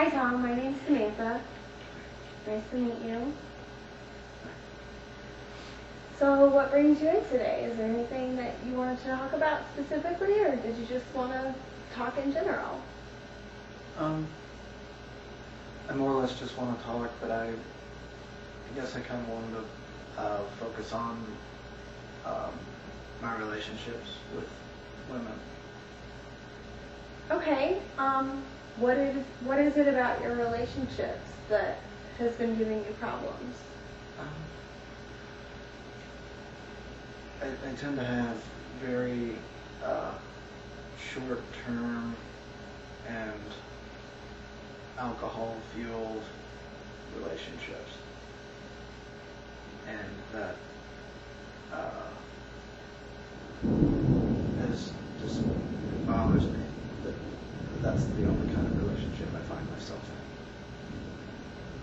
Hi Tom, my name's Samantha. Nice to meet you. So what brings you in today? Is there anything that you wanted to talk about specifically, or did you just want to talk in general? I more or less just want to talk, but I guess I kind of wanted to focus on my relationships with women. Okay. What is it about your relationships that has been giving you problems? I tend to have very short-term and alcohol-fueled relationships, and that just bothers me. That's the only kind of relationship I find myself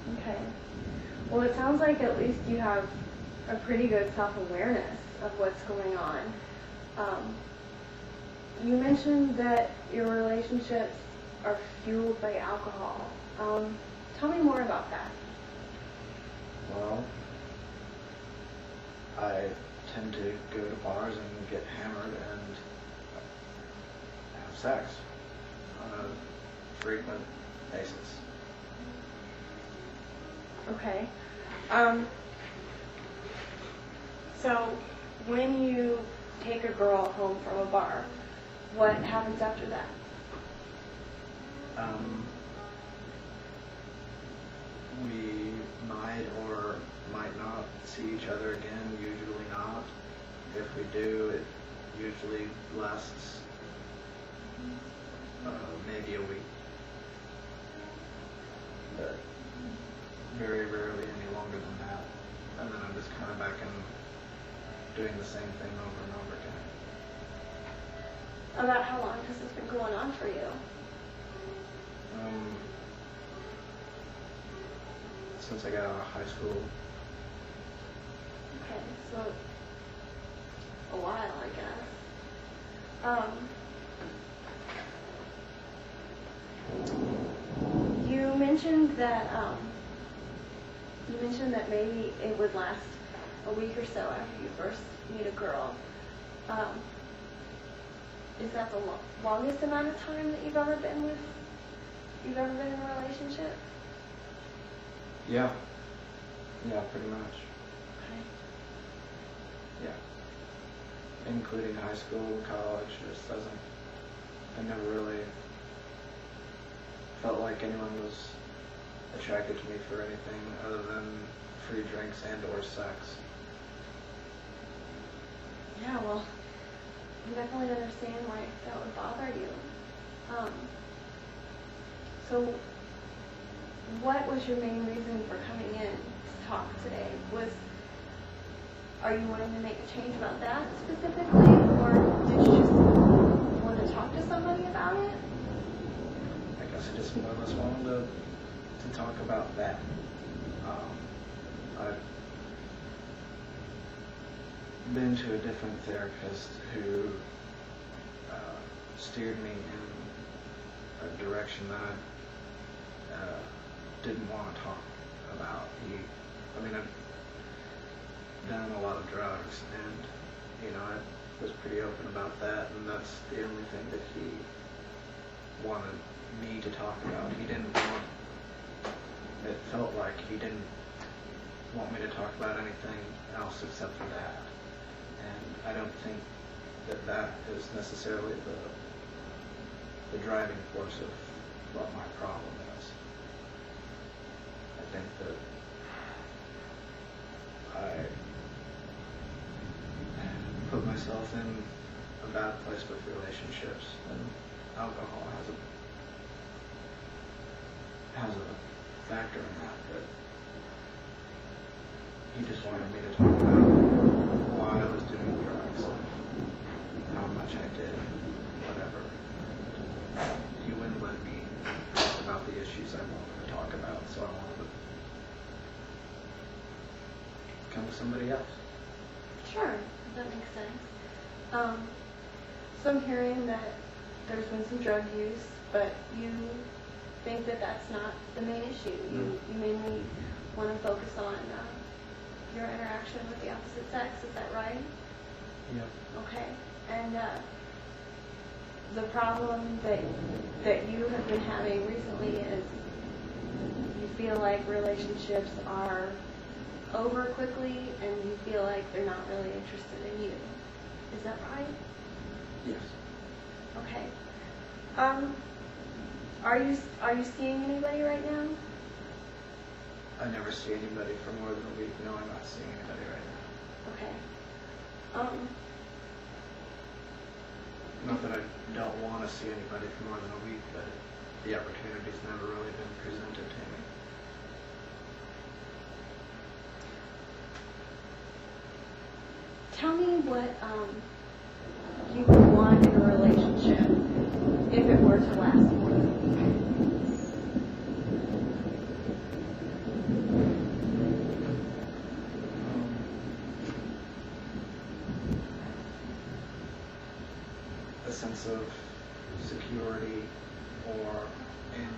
in. Okay. Well, it sounds like at least you have a pretty good self-awareness of what's going on. You mentioned that your relationships are fueled by alcohol. Tell me more about that. Well, I tend to go to bars and get hammered and have sex on a frequent basis. Okay. So when you take a girl home from a bar, what happens after that? We might or might not see each other again, usually not. If we do, it usually lasts maybe a week. But very rarely any longer than that. And then I'm just kind of back in doing the same thing over and over again. About how long has this been going on for you? Since I got out of high school. Okay, so a while, I guess. You mentioned that maybe it would last a week or so after you first meet a girl. Is that the longest amount of time that you've ever been in a relationship? Yeah. Yeah, pretty much. Okay. Yeah. Including high school, college, I never really felt like anyone was attracted to me for anything other than free drinks and or sex. Yeah, well, I definitely understand why that would bother you. So what was your main reason for coming in to talk today? Are you wanting to make a change about that specifically, or did you just want to talk to somebody about it? I guess I just more or less wanted to talk about that. I've been to a different therapist who steered me in a direction that I didn't want to talk about. I've done a lot of drugs, and I was pretty open about that, and that's the only thing that he wanted me to talk about. It felt like he didn't want me to talk about anything else except for that. And I don't think that is necessarily the driving force of what my problem is. I think that I put myself in a bad place with relationships, and alcohol has a factor in that. But he just wanted me to talk about why I was doing drugs, how much I did, whatever. He wouldn't let me talk about the issues I wanted to talk about, so I wanted to come with somebody else. Sure, that makes sense. So I'm hearing that there's been some drug use, but you think that that's not the main issue. You mainly want to focus on your interaction with the opposite sex. Is that right? Yep. Okay. And the problem that you have been having recently is you feel like relationships are over quickly, and you feel like they're not really interested in you. Is that right? Yes. Okay. Are you seeing anybody right now? I never see anybody for more than a week. No, I'm not seeing anybody right now. Okay. Not that I don't want to see anybody for more than a week, but the opportunity's never really been presented to me. Tell me what you would want in a relationship if it were to last more than a week. A sense of security and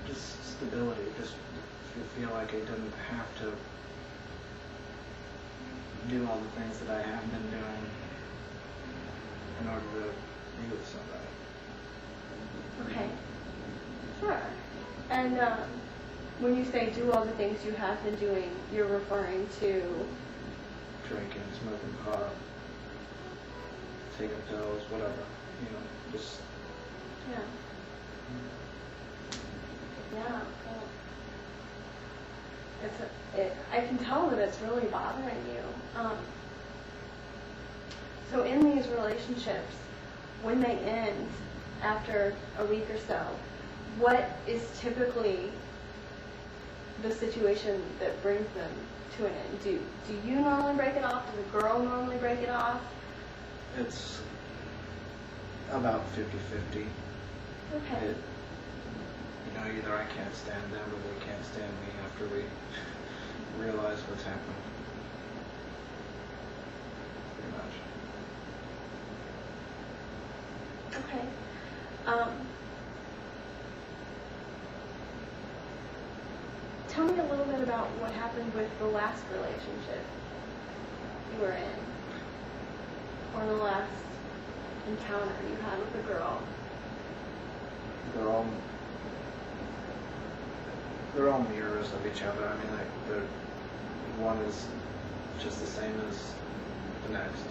just stability. Just feel like I didn't have to do all the things that I have been doing in order to be with somebody. Okay. Sure. And when you say do all the things you have been doing, you're referring to? Drinking, smoking pot, taking pills, whatever. Just... Yeah. Yeah. Cool. I can tell that it's really bothering you. So in these relationships, when they end after a week or so, what is typically the situation that brings them to an end? Do you normally break it off? Does the girl normally break it off? It's about 50-50. Okay. Either I can't stand them or they can't stand me after we realize what's happened. Pretty much. Okay. Tell me a little bit about what happened with the last relationship you were in, or the last encounter you had with a girl. They're all mirrors of each other. I mean, one is just the same as the next.